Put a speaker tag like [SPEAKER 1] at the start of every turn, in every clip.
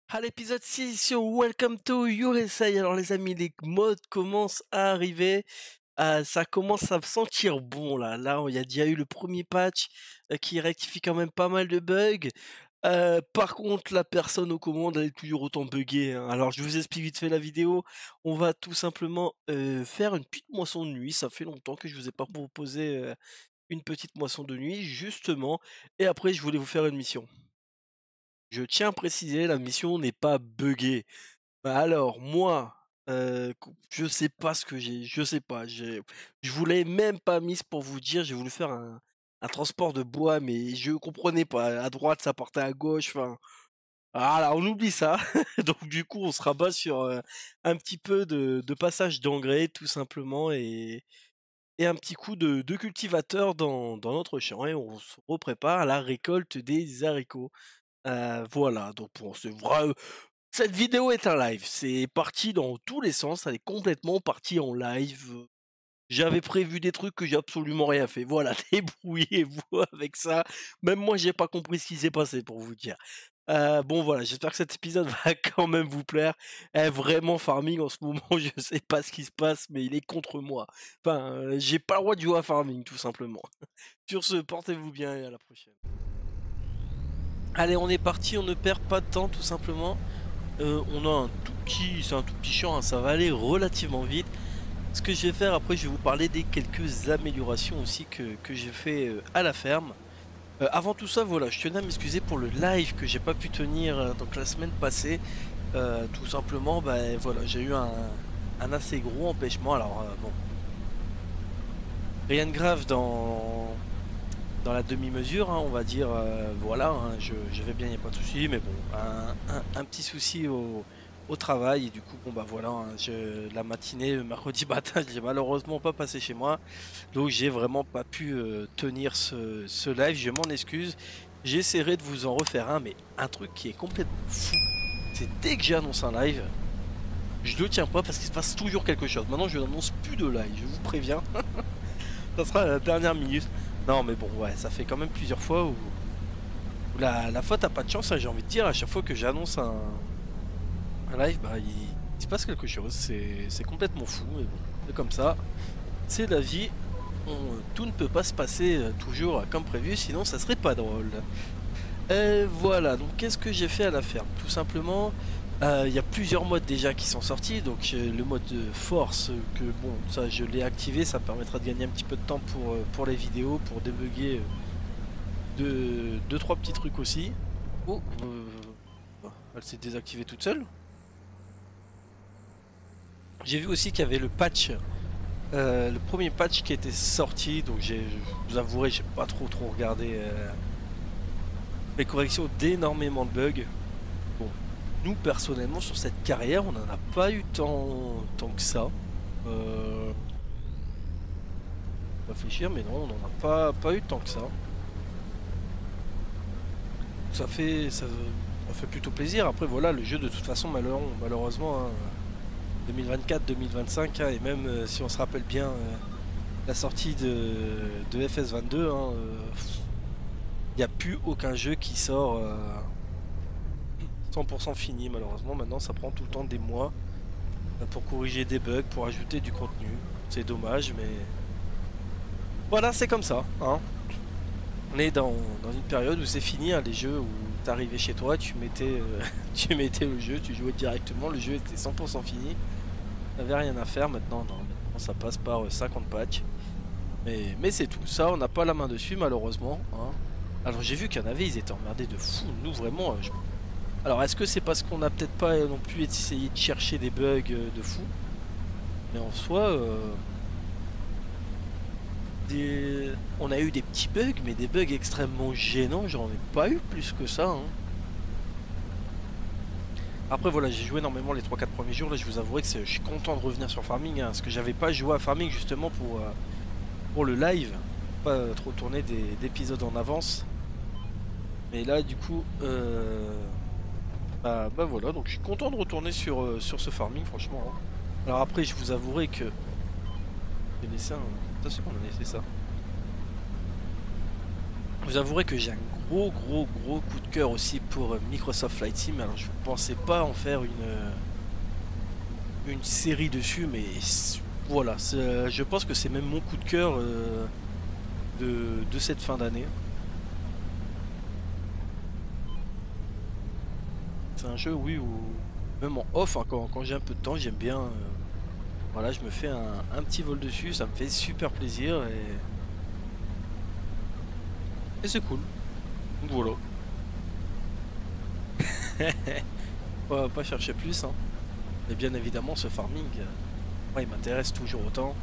[SPEAKER 1] À l'épisode 6 sur Welcome to USA. Alors les amis, les mods commencent à arriver. Ça commence à sentir bon là. Là, il y a déjà eu le premier patch qui rectifie quand même pas mal de bugs. Par contre, la personne aux commandes, elle est toujours autant buggée, hein. Alors je vous explique vite fait la vidéo. On va tout simplement faire une petite moisson de nuit. Ça fait longtemps que je vous ai pas proposé une petite moisson de nuit, justement. Et après, je voulais vous faire une mission. Je tiens à préciser, la mission n'est pas buggée. Bah, alors moi, je sais pas ce que je sais pas, je voulais même pas mise pour vous dire, j'ai voulu faire un transport de bois, mais je comprenais pas. À droite, ça partait à gauche, enfin, voilà, on oublie ça. Donc du coup, on se rabat sur, un petit peu de passage d'engrais tout simplement et un petit coup de cultivateur dans notre champ et on se prépare à la récolte des haricots. Voilà, donc bon, c'est vrai. Cette vidéo est un live, c'est parti dans tous les sens, elle est complètement partie en live. J'avais prévu des trucs que j'ai absolument rien fait. Voilà, débrouillez-vous avec ça. Même moi, j'ai pas compris ce qui s'est passé pour vous dire. Bon voilà, j'espère que cet épisode va quand même vous plaire. Vraiment Farming en ce moment, je sais pas ce qui se passe, mais il est contre moi. Enfin, j'ai pas le droit de jouer à Farming tout simplement. Sur ce, portez-vous bien et à la prochaine. Allez, on est parti, on ne perd pas de temps tout simplement. On a un tout petit, c'est un tout petit champ, hein, ça va aller relativement vite. Ce que je vais faire après, je vais vous parler des quelques améliorations aussi que j'ai fait à la ferme. Avant tout ça, voilà, je tenais à m'excuser pour le live que j'ai pas pu tenir donc la semaine passée. Tout simplement, bah, voilà, j'ai eu un assez gros empêchement. Alors bon, rien de grave dans la demi-mesure, hein, on va dire, voilà, hein, je vais bien, il n'y a pas de souci, mais bon, un petit souci au travail, et du coup, bon bah voilà, hein, la matinée, mercredi matin, j'ai malheureusement pas passé chez moi, donc j'ai vraiment pas pu tenir ce live, je m'en excuse, j'essaierai de vous en refaire un, mais un truc qui est complètement fou, c'est dès que j'annonce un live, je le tiens pas parce qu'il se passe toujours quelque chose. Maintenant, je n'annonce plus de live, je vous préviens. Ça sera à la dernière minute. Non, mais bon, ouais, ça fait quand même plusieurs fois où la faute a pas de chance, hein, j'ai envie de dire. À chaque fois que j'annonce un live, bah, il se passe quelque chose. C'est complètement fou, mais bon, c'est comme ça. C'est la vie. Tout ne peut pas se passer toujours comme prévu, sinon ça serait pas drôle. Voilà, donc qu'est-ce que j'ai fait à la ferme? Tout simplement, il y a plusieurs modes déjà qui sont sortis. Donc le mode de force, que bon, ça je l'ai activé, ça me permettra de gagner un petit peu de temps pour les vidéos, pour débugger deux trois petits trucs aussi. Oh, elle s'est désactivée toute seule. J'ai vu aussi qu'il y avait le patch, le premier patch qui était sorti. Donc je vous avouerai, j'ai pas trop regardé les corrections d'énormément de bugs. Bon, nous personnellement sur cette carrière, on n'en a pas eu tant que ça. Réfléchir, mais non, on n'en a pas eu tant que ça. Ça fait plutôt plaisir. Après voilà, le jeu de toute façon malheureusement, hein, 2024-2025, hein, et même si on se rappelle bien la sortie de FS22, hein, il n'y a plus aucun jeu qui sort 100% fini malheureusement. Maintenant ça prend tout le temps des mois pour corriger des bugs, pour ajouter du contenu. C'est dommage, mais voilà, c'est comme ça, hein. On est dans une période où c'est fini, hein, les jeux où t'arrivais chez toi, tu mettais, tu mettais le jeu, tu jouais directement, le jeu était 100% fini. T'avais rien à faire. Maintenant, non, maintenant ça passe par 50 patchs. Mais c'est tout, ça on n'a pas la main dessus malheureusement, hein. Alors j'ai vu qu'il y en avait, ils étaient emmerdés de fou, nous vraiment. Alors est-ce que c'est parce qu'on n'a peut-être pas non plus essayé de chercher des bugs de fou? Mais en soi, on a eu des petits bugs, mais des bugs extrêmement gênants, j'en ai pas eu plus que ça, hein. Après voilà, j'ai joué énormément les 3-4 premiers jours, là je vous avouerai que je suis content de revenir sur Farming, hein, parce que j'avais pas joué à Farming justement pour le live, pas trop tourner d'épisodes en avance. Mais là du coup, bah voilà, donc je suis content de retourner sur ce Farming franchement, hein. Alors après je vous avouerai que j'ai laissé un... Ça c'est qu'on a laissé ça. Je vous avouerai que j'ai un gros coup de cœur aussi pour Microsoft Flight Sim. Alors je pensais pas en faire une série dessus, mais voilà, je pense que c'est même mon coup de cœur de cette fin d'année. C'est un jeu, oui, où même en off, hein, quand j'ai un peu de temps, j'aime bien. Voilà, je me fais un petit vol dessus, ça me fait super plaisir et c'est cool. Donc voilà. Pas chercher plus, hein. Mais bien évidemment, ce farming, moi, il m'intéresse toujours autant.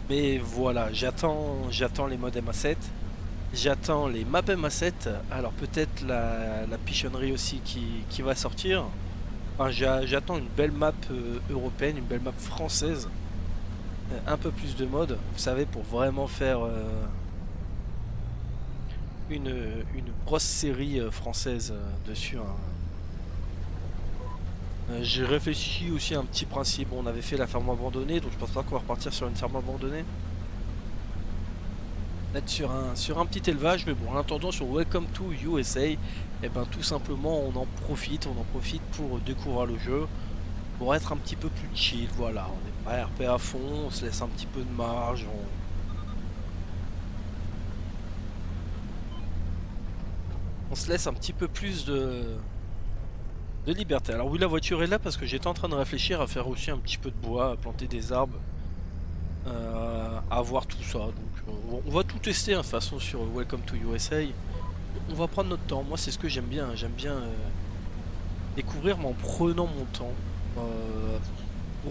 [SPEAKER 1] Mais voilà, j'attends les mods MA7. J'attends les maps MA7. Alors peut-être la pichonnerie aussi qui va sortir. Enfin, j'attends une belle map européenne, une belle map française. Un peu plus de modes, vous savez, pour vraiment faire une grosse série française dessus, hein. J'ai réfléchi aussi à un petit principe. On avait fait la ferme abandonnée, donc je pense pas qu'on va repartir sur une ferme abandonnée. Être sur un petit élevage, mais bon, en attendant sur Welcome to USA, et ben tout simplement on en profite pour découvrir le jeu, pour être un petit peu plus chill, voilà, on n'est pas RP à fond, on se laisse un petit peu de marge, on se laisse un petit peu plus de liberté. Alors oui, la voiture est là parce que j'étais en train de réfléchir à faire aussi un petit peu de bois, à planter des arbres, à voir tout ça. Donc on va tout tester, hein, de toute façon sur Welcome to USA. On va prendre notre temps. Moi c'est ce que j'aime bien. J'aime bien découvrir mais en prenant mon temps. Euh,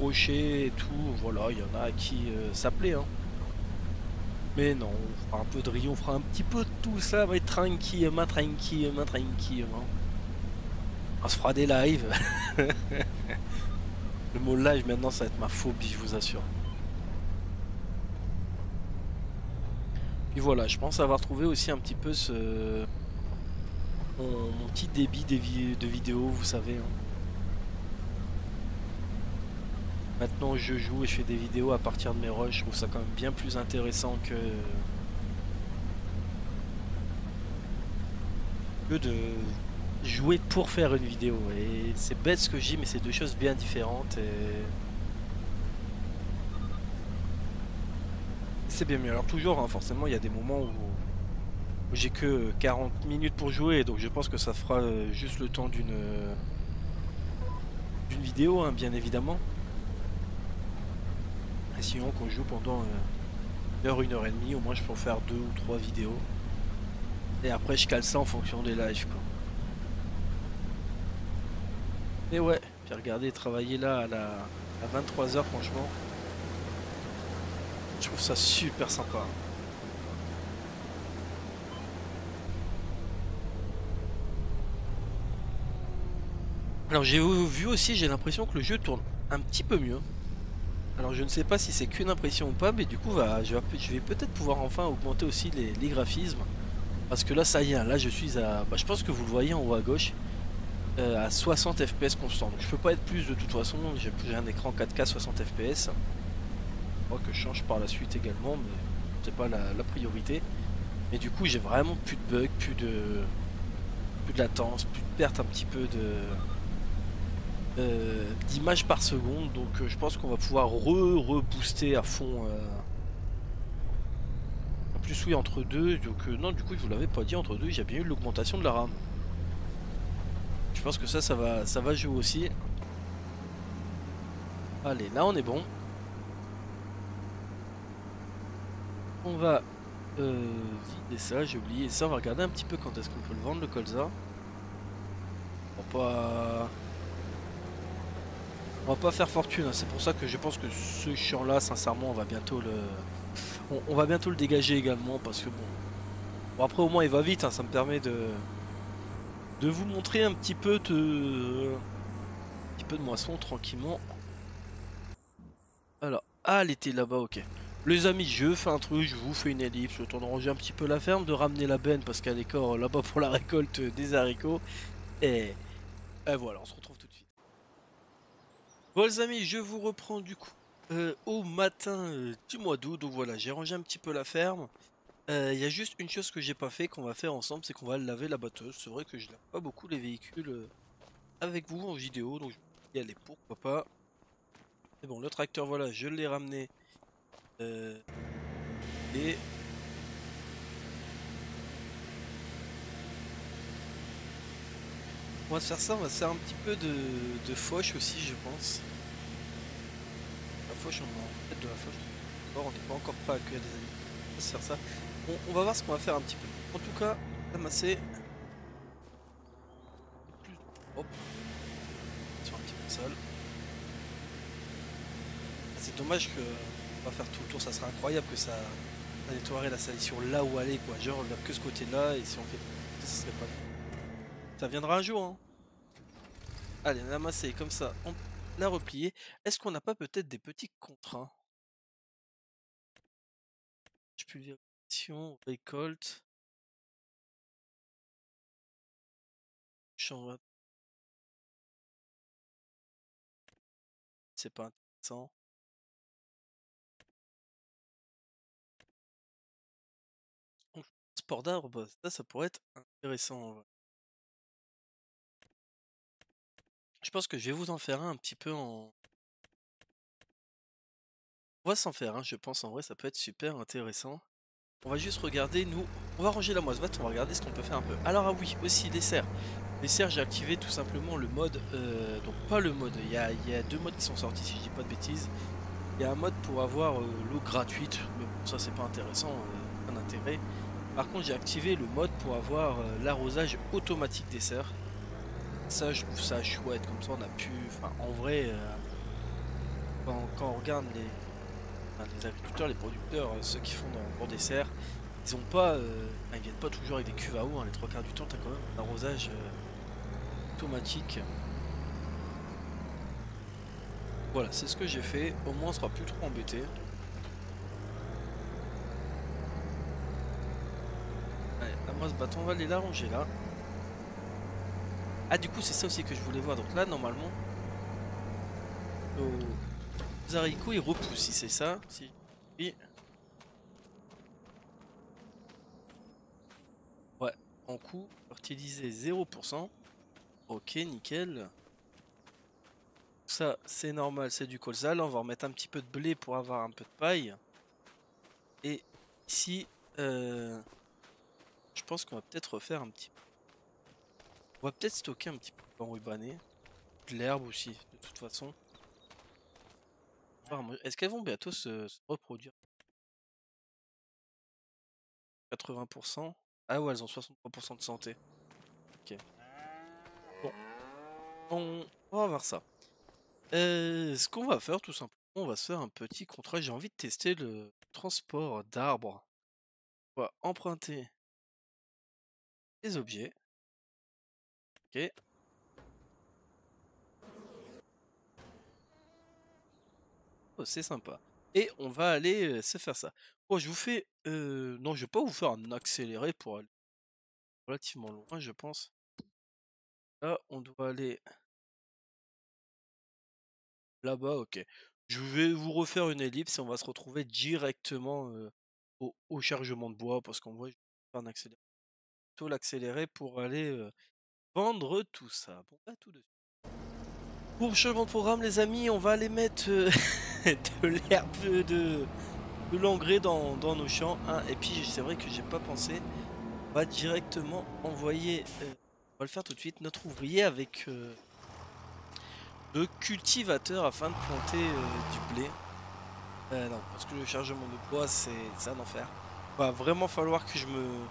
[SPEAKER 1] Rocher et tout. Voilà, il y en a qui s'appelaient, hein. Mais non, on fera un peu de riz, on fera un petit peu de tout ça, va être tranquillement, tranquillement, tranquillement. On se fera des lives. Le mot live maintenant ça va être ma phobie, je vous assure. Puis voilà, je pense avoir trouvé aussi un petit peu mon petit débit de vidéos, vous savez, hein. Maintenant je joue et je fais des vidéos à partir de mes rushs, je trouve ça quand même bien plus intéressant que de jouer pour faire une vidéo. Et c'est bête ce que je dis, mais c'est deux choses bien différentes et c'est bien mieux. Alors toujours, hein, forcément, il y a des moments où j'ai que 40 minutes pour jouer, donc je pense que ça fera juste le temps d'une vidéo, hein, bien évidemment. Et sinon, qu'on joue pendant une heure et demie, au moins je peux en faire deux ou trois vidéos. Et après, je cale ça en fonction des lives, quoi. Et ouais, puis regardez, travailler là à 23 h, franchement, je trouve ça super sympa. Alors j'ai vu aussi, j'ai l'impression que le jeu tourne un petit peu mieux. Alors je ne sais pas si c'est qu'une impression ou pas, mais du coup je vais peut-être pouvoir enfin augmenter aussi les graphismes. Parce que là ça y est, hein, là je suis à... Bah, je pense que vous le voyez en haut à gauche, à 60 FPS constant. Donc je peux pas être plus de toute façon, j'ai un écran 4K 60 FPS. Je crois que je change par la suite également, mais c'est pas la priorité. Mais du coup j'ai vraiment plus de bugs, plus de latence, plus de perte un petit peu d'images par seconde, donc je pense qu'on va pouvoir rebooster à fond. En plus oui, entre deux, donc non, du coup je vous l'avais pas dit, entre deux j'ai bien eu l'augmentation de la RAM. Je pense que ça va jouer aussi. Allez, là on est bon. On va vider ça, j'ai oublié ça, on va regarder un petit peu quand est-ce qu'on peut le vendre le colza. On va pas... On va pas faire fortune, hein. C'est pour ça que je pense que ce champ là, sincèrement, on va bientôt le dégager également, parce que bon... Bon après au moins il va vite, hein, ça me permet de vous montrer un petit peu de moisson tranquillement. Alors, ah, elle était là-bas, ok. Les amis, je fais un truc, je vous fais une ellipse, le temps de ranger un petit peu la ferme, de ramener la benne parce qu'elle est encore là-bas pour la récolte des haricots. Et, et voilà, on se retrouve tout de suite. Bon les amis, je vous reprends du coup au matin du mois d'août. Donc voilà, j'ai rangé un petit peu la ferme. Il y a juste une chose que j'ai pas fait, qu'on va faire ensemble, c'est qu'on va laver la batteuse. C'est vrai que je lave pas beaucoup les véhicules avec vous en vidéo, donc je vais y aller, pourquoi pas. Mais bon, le tracteur, voilà, je l'ai ramené. euh, et on va se faire ça, on va se faire un petit peu de fauche aussi, je pense. La fauche, on va en fait de la fauche. Encore, on n'est pas encore prêt à accueillir des amis. On va se faire ça. On va voir ce qu'on va faire un petit peu. En tout cas, ramasser plus. Hop, sur un petit peu de salle. C'est dommage que on va faire tout le tour, ça serait incroyable que ça nettoierait la salission là où aller quoi. Genre on regarde que ce côté là et si on fait ça serait pas bien. Ça viendra un jour hein. Allez, on a amassé comme ça, on l'a replié. Est-ce qu'on n'a pas peut-être des petits contrats? Pulvérisation, récolte, champ, c'est pas intéressant. Donc, sport d'arbre, ça pourrait être intéressant en vrai. Je pense que je vais vous en faire un petit peu en. On va s'en faire un, je pense en vrai, ça peut être super intéressant. On va juste regarder, nous, on va ranger la moisette, on va regarder ce qu'on peut faire un peu. Alors ah oui, aussi les serres. Les serres, j'ai activé tout simplement le mode, donc pas le mode, il y a deux modes qui sont sortis si je dis pas de bêtises. Il y a un mode pour avoir l'eau gratuite, mais bon ça c'est pas intéressant, pas d'intérêt. Par contre j'ai activé le mode pour avoir l'arrosage automatique des serres. Ça je trouve ça chouette, comme ça on a pu, enfin en vrai, quand on regarde les agriculteurs, les producteurs, ceux qui font pour des serres, ils ont pas, ils viennent pas toujours avec des cuves à eau, hein. Les trois quarts du temps, t'as quand même un arrosage automatique. Voilà, c'est ce que j'ai fait. Au moins, on sera plus trop embêté. Allez, à moi ce bâton, on va aller l'arranger là. Ah, du coup, c'est ça aussi que je voulais voir. Donc là, normalement, nos haricots ils repoussent, si c'est ça. Si... Oui. Ouais, en coup, fertiliser 0%. Ok, nickel. Ça, c'est normal, c'est du colza. Là, on va remettre un petit peu de blé pour avoir un peu de paille. Et ici, je pense qu'on va peut-être refaire un petit peu. On va peut-être stocker un petit peu de rubané. De l'herbe aussi, de toute façon. Est-ce qu'elles vont bientôt se reproduire? 80%. Ah ouais, elles ont 63% de santé. Ok. Bon, on va voir ça. Ce qu'on va faire tout simplement, on va se faire un petit contrat. J'ai envie de tester le transport d'arbres. On va emprunter les objets. Ok. Oh, c'est sympa. Et on va aller se faire ça. Bon, je vous fais. Non, je vais pas vous faire un accéléré pour aller relativement loin, je pense. Là, on doit aller là-bas, ok. Je vais vous refaire une ellipse et on va se retrouver directement au chargement de bois parce qu'en vrai, je vais faire un accéléré. Plutôt l'accélérer pour aller vendre tout ça. Bon, bah, tout de suite. Pour le changement de programme, les amis, on va aller mettre de l'herbe, de l'engrais dans nos champs, hein. Et puis, c'est vrai que j'ai pas pensé. On va directement envoyer, on va le faire tout de suite, notre ouvrier avec le cultivateur afin de planter du blé. Non, parce que le chargement de bois, c'est un enfer. Va vraiment falloir que je me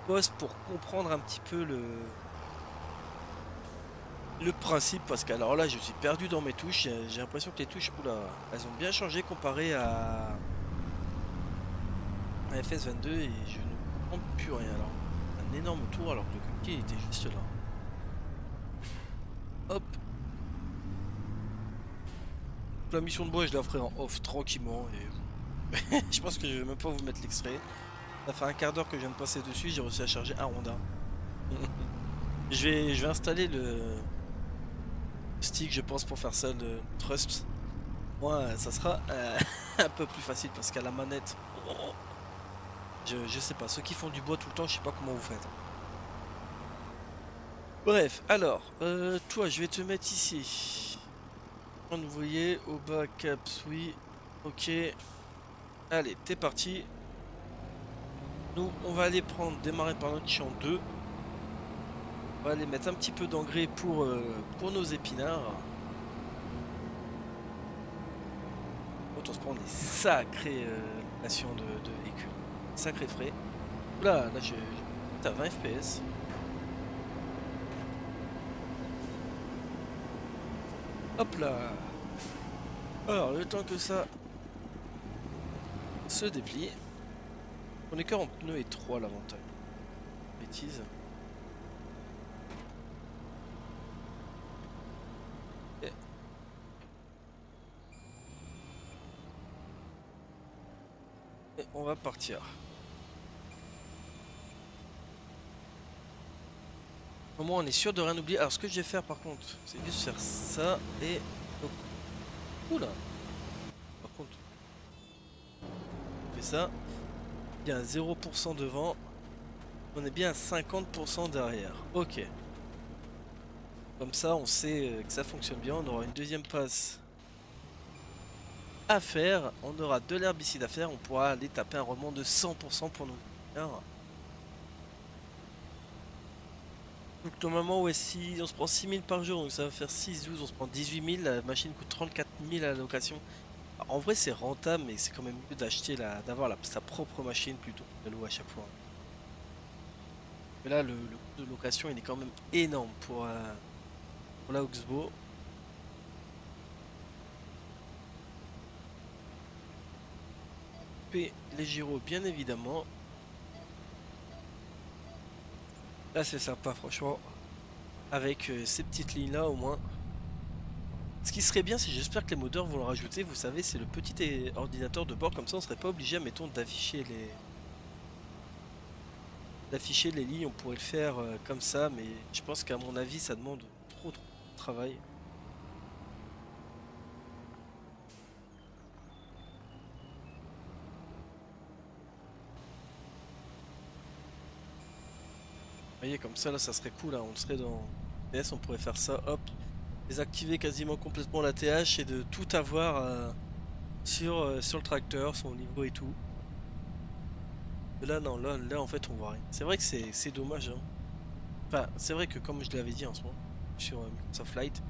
[SPEAKER 1] pose pour comprendre un petit peu le principe, parce que alors là, je suis perdu dans mes touches. J'ai l'impression que les touches, oula, elles ont bien changé comparé à FS22 et je ne comprends plus rien. Alors, un énorme tour alors que le cookie était juste là. Hop. La mission de bois, je la ferai en off tranquillement et je pense que je vais même pas vous mettre l'extrait. Ça fait un quart d'heure que je viens de passer dessus, j'ai réussi à charger un rondin. Je vais installer le stick, je pense, pour faire ça, le Trust. Moi, ça sera un peu plus facile parce qu'à la manette, oh, Je sais pas, ceux qui font du bois tout le temps, je sais pas comment vous faites. Bref, alors, toi, je vais te mettre ici. Vous voyez, au bas, caps, oui. Ok. Allez, t'es parti. Nous, on va aller prendre, démarrer par notre champ 2. On va aller mettre un petit peu d'engrais pour nos épinards. On se prend des sacrées locations de véhicules. Sacrés frais. Oula, là, t'as 20 FPS. Hop là. Alors, le temps que ça se déplie. On est que en pneu et 3 l'avantage. Bêtise. Et... et on va partir. Au moins on est sûr de rien oublier. Alors ce que je vais faire par contre, c'est juste faire ça et... donc... oula. Par contre, on fait ça. Il y a un 0% devant. On est bien à 50% derrière. Ok. Comme ça, on sait que ça fonctionne bien. On aura une deuxième passe à faire. On aura de l'herbicide à faire. On pourra aller taper un rendement de 100% pour nous. Donc normalement, ouais, si on se prend 6 000 par jour, donc ça va faire 6-12, on se prend 18 000. La machine coûte 34 000 à la location. Alors, en vrai, c'est rentable, mais c'est quand même mieux d'acheter d'avoir sa propre machine plutôt que de louer à chaque fois. Mais là, le coût de location, il est quand même énorme pour la Oxbow. Les gyros, bien évidemment. Là, c'est sympa, franchement. Avec ces petites lignes-là, au moins. Ce qui serait bien, c'est j'espère que les modeurs vont le rajouter. Vous savez, c'est le petit ordinateur de bord. Comme ça, on serait pas obligé, mettons, d'afficher les lignes. On pourrait le faire comme ça. Mais je pense qu'à mon avis, ça demande trop de travail. Vous voyez, comme ça, là, ça serait cool. Hein. On serait dans TS, on pourrait faire ça, hop. Désactiver quasiment complètement la TH et de tout avoir sur le tracteur, son niveau et tout. Et là, non, là, en fait, on voit rien. C'est vrai que c'est dommage. Hein. Enfin, c'est vrai que comme je l'avais dit en ce moment sur Microsoft Flight,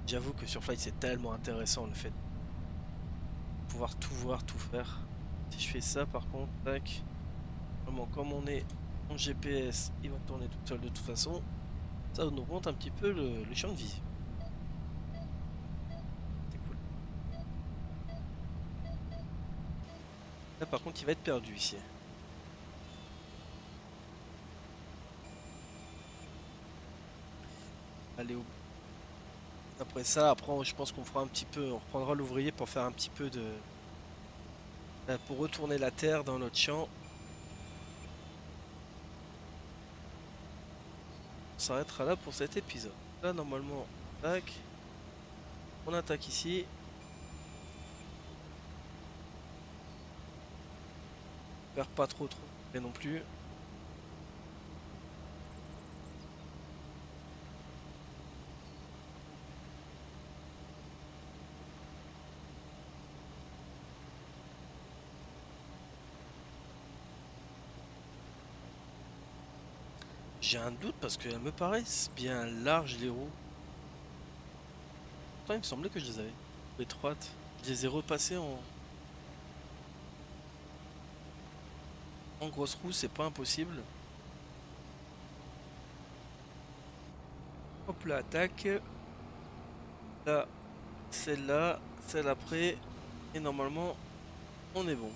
[SPEAKER 1] j'avoue que sur Flight, c'est tellement intéressant le fait de pouvoir tout voir, tout faire. Si je fais ça, par contre, tac, vraiment, comme on est en GPS, il va tourner tout seul de toute façon. Ça nous montre un petit peu le champ de vision. C'est cool. Là, par contre, il va être perdu ici. Allez au... Après ça, après, je pense qu'on fera un petit peu, on reprendra l'ouvrier pour faire un petit peu de... pour retourner la terre dans notre champ. On s'arrêtera là pour cet épisode. Là, normalement, tac. On attaque ici. Perd pas trop mais non plus. J'ai un doute parce qu'elles me paraissent bien larges les roues. Pourtant, il me semblait que je les avais étroites. Je les ai repassées en grosse roue, c'est pas impossible. Hop là, attaque. Là, celle-là, celle après. Et normalement, on est bon.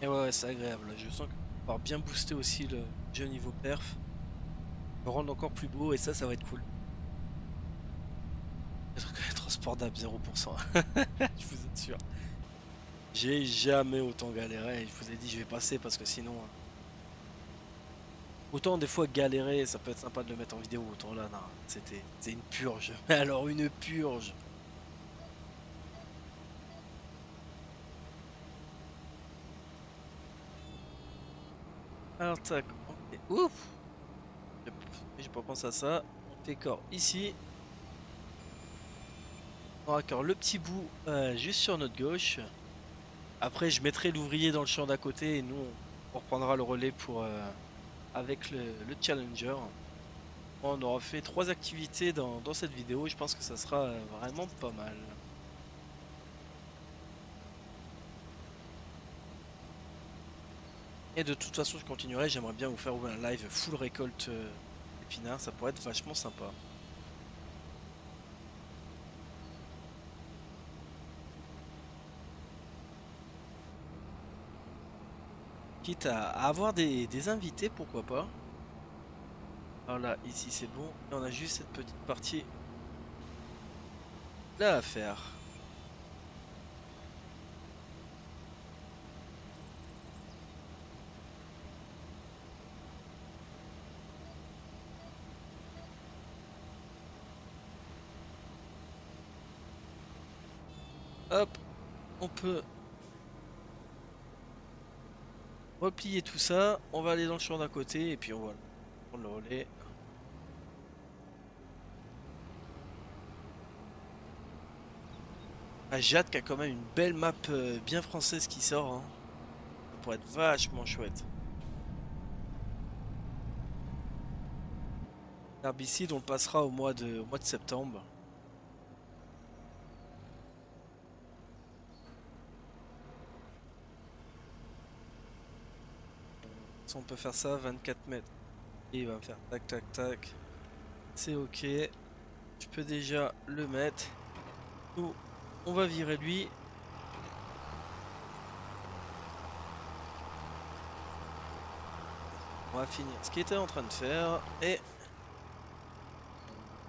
[SPEAKER 1] Et ouais, c'est agréable. Je sens que va bien booster aussi le jeu niveau perf. Le rendre encore plus beau et ça va être cool. Être transportable 0%. Je vous assure. J'ai jamais autant galéré. Je vous ai dit, je vais passer parce que sinon. Autant des fois galérer, ça peut être sympa de le mettre en vidéo, autant là, non, c'est une purge. Mais alors une purge. Alors tac, on fait... Ouf! J'ai pas pensé à ça. On fait corps ici. On raccorde le petit bout juste sur notre gauche. Après, je mettrai l'ouvrier dans le champ d'à côté et nous, on reprendra le relais pour avec le Challenger. On aura fait 3 activités dans cette vidéo. Je pense que ça sera vraiment pas mal. Et de toute façon, je continuerai. J'aimerais bien vous faire un live full récolte épinards. Ça pourrait être vachement sympa. Quitte à avoir des invités, pourquoi pas. Alors là, ici c'est bon. Et on a juste cette petite partie là à faire. Hop, on peut replier tout ça. On va aller dans le champ d'à côté et puis on va prendre le relais. Ah, j'ai hâte qu'il y a quand même une belle map bien française qui sort, hein. Ça pourrait être vachement chouette. L'herbicide, on le passera au mois de septembre. Si on peut faire ça, 24 mètres. Et il va me faire tac tac tac. C'est ok. Je peux déjà le mettre. Nous, on va virer lui. On va finir ce qu'il était en train de faire. Et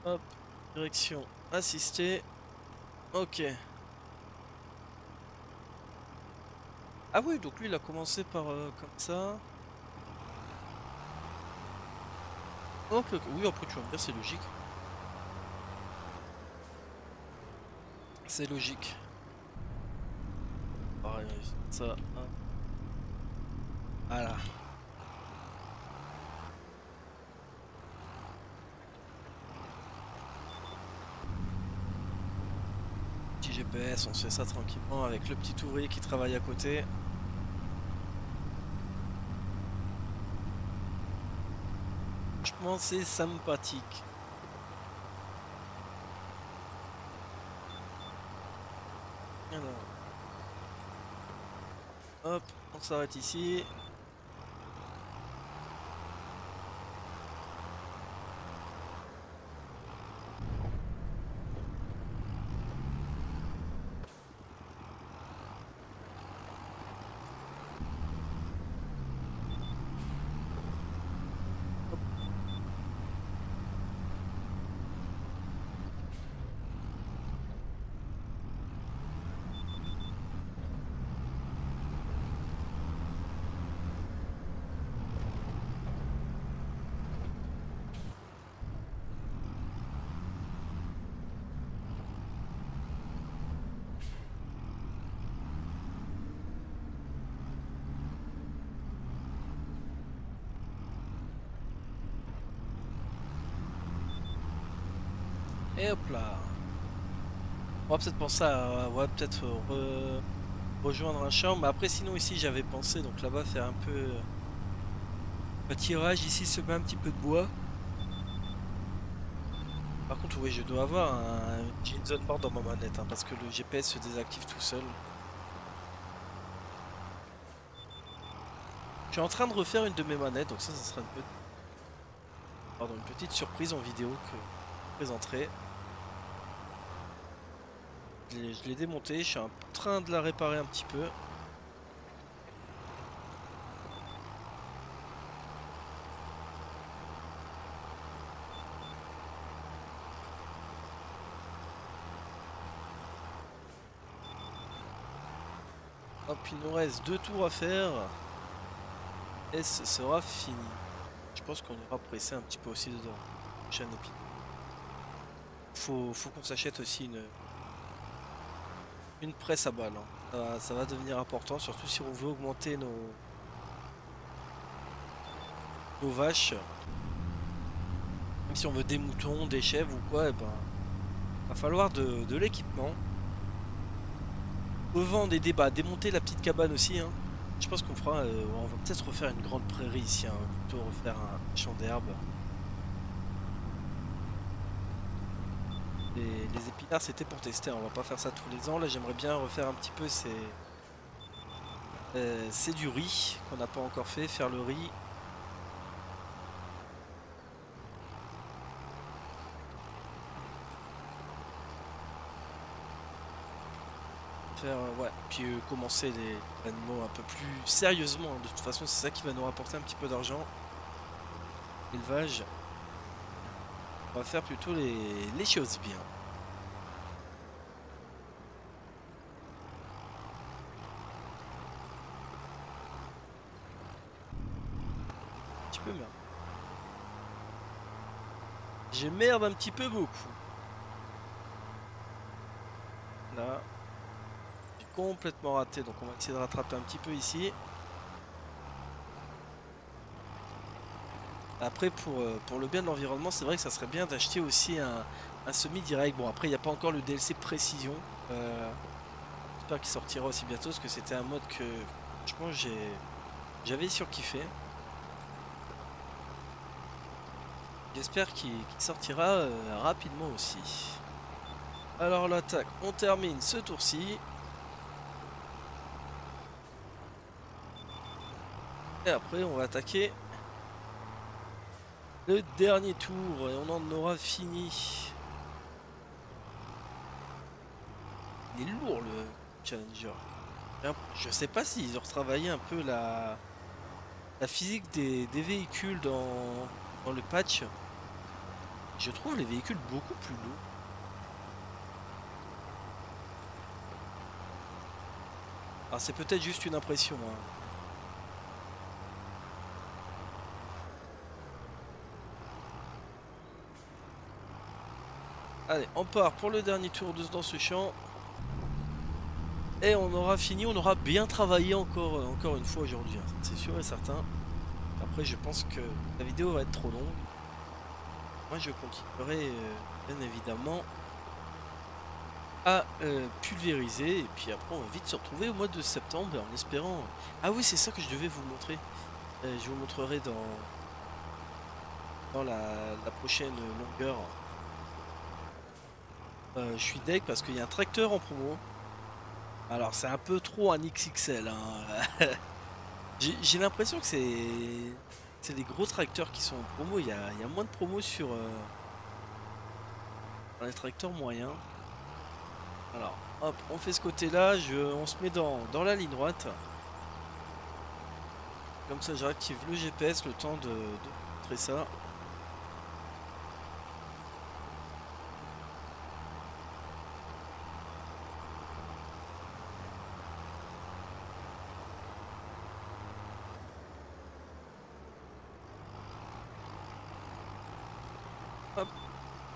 [SPEAKER 1] hop, direction assistée. Ok. Ah oui, donc lui il a commencé par comme ça. Ok, ok. Oui, après tu vas me dire, c'est logique. C'est logique. Pareil, ça. Hein. Voilà. Petit GPS, on se fait ça tranquillement avec le petit ouvrier qui travaille à côté. Franchement, c'est sympathique. Alors, hop, on s'arrête ici. Et hop là. On va peut-être penser à ouais, peut-être rejoindre un champ. Mais après, sinon, ici, j'avais pensé, donc là-bas, faire un peu un tirage. Ici, se met un petit peu de bois. Par contre, oui, je dois avoir j'ai une zone morte dans ma manette, hein, parce que le GPS se désactive tout seul. Je suis en train de refaire une de mes manettes, donc ça sera une petite surprise en vidéo que je présenterai. Je l'ai démontée, je suis en train de la réparer un petit peu. Hop, il nous reste 2 tours à faire. Et ce sera fini. Je pense qu'on ira presser un petit peu aussi dedans. Prochain épisode. Faut qu'on s'achète aussi une presse à balles, hein. Ça va devenir important, surtout si on veut augmenter nos vaches. Même si on veut des moutons, des chèvres ou quoi, et ben, va falloir de l'équipement. Au vent des débats, démonter la petite cabane aussi, hein. Je pense qu'on fera, on va peut-être refaire une grande prairie ici, hein, plutôt refaire un champ d'herbe. Les épinards c'était pour tester, hein, on va pas faire ça tous les ans. Là j'aimerais bien refaire un petit peu c'est du riz qu'on n'a pas encore fait, faire le riz. Faire, ouais, puis commencer les animaux un peu plus sérieusement, hein. De toute façon c'est ça qui va nous rapporter un petit peu d'argent. L'élevage. On va faire plutôt les choses bien. Un petit peu merde. J'ai merde un petit peu beaucoup. Là, j'ai complètement raté, donc on va essayer de rattraper un petit peu ici. Après, pour le bien de l'environnement, c'est vrai que ça serait bien d'acheter aussi un semi-direct. Bon, après, il n'y a pas encore le DLC Précision. J'espère qu'il sortira aussi bientôt, parce que c'était un mode que, franchement, j'avais surkiffé. J'espère qu'il sortira rapidement aussi. Alors, l'attaque, on termine ce tour-ci. Et après, on va attaquer le dernier tour et on en aura fini. Il est lourd le Challenger. Je sais pas s'ils ont retravaillé un peu la physique des véhicules dans le patch. Je trouve les véhicules beaucoup plus lourds. Alors c'est peut-être juste une impression, hein. Allez, on part pour le dernier tour dans ce champ. Et on aura fini, on aura bien travaillé encore une fois aujourd'hui, hein. C'est sûr et certain. Après, je pense que la vidéo va être trop longue. Moi, je continuerai bien évidemment à pulvériser. Et puis après, on va vite se retrouver au mois de septembre en espérant. Ah oui, c'est ça que je devais vous montrer. Je vous montrerai dans la prochaine longueur. Je suis deg parce qu'il y a un tracteur en promo. Alors, c'est un peu trop un XXL, hein. J'ai l'impression que c'est les gros tracteurs qui sont en promo. Il y a moins de promos dans les tracteurs moyens. Alors, hop, on fait ce côté-là. On se met dans la ligne droite. Comme ça, j'active le GPS le temps de montrer ça. Hop,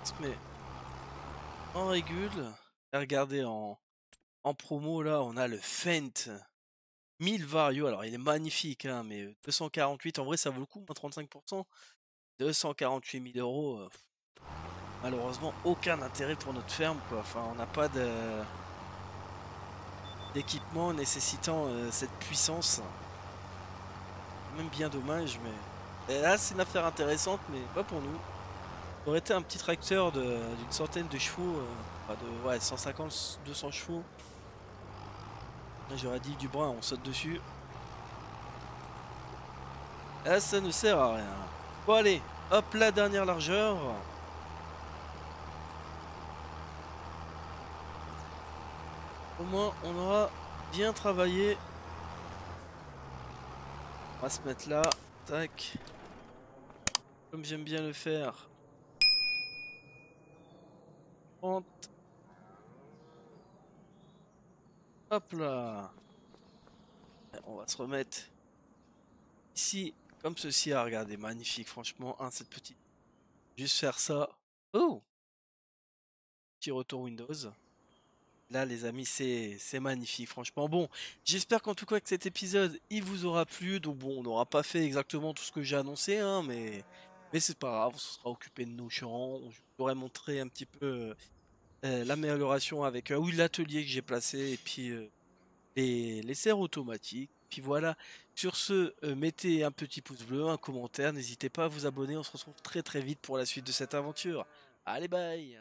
[SPEAKER 1] on se met en régule. Et regardez, en promo, là, on a le Fendt 1000 Vario. Alors, il est magnifique, hein, mais 248, en vrai, ça vaut le coup, moins 35%. 248 000 euros. Malheureusement, aucun intérêt pour notre ferme, quoi. Enfin, on n'a pas d'équipement nécessitant cette puissance. Même bien dommage, mais. Et là, c'est une affaire intéressante, mais pas pour nous. Ça aurait été un petit tracteur d'une centaine de chevaux, enfin de ouais, 150, 200 chevaux. Là, j'aurais dit du brin, on saute dessus. Là, ça ne sert à rien. Bon, allez, hop, la dernière largeur. Au moins, on aura bien travaillé. On va se mettre là. Tac. Comme j'aime bien le faire. 30. Hop là. On va se remettre ici. comme ceci à regarder. Magnifique, franchement, hein, cette petite. Juste faire ça. Oh, petit retour Windows. Là, les amis, c'est magnifique, franchement. Bon, j'espère qu'en tout cas que cet épisode, il vous aura plu. Donc bon, on n'aura pas fait exactement tout ce que j'ai annoncé, hein, mais c'est pas grave, on se sera occupé de nos champs. Je vous aurais montré un petit peu l'amélioration avec oui, l'atelier que j'ai placé et puis les serres automatiques. Puis voilà, sur ce, mettez un petit pouce bleu, un commentaire, n'hésitez pas à vous abonner, on se retrouve très très vite pour la suite de cette aventure. Allez, bye!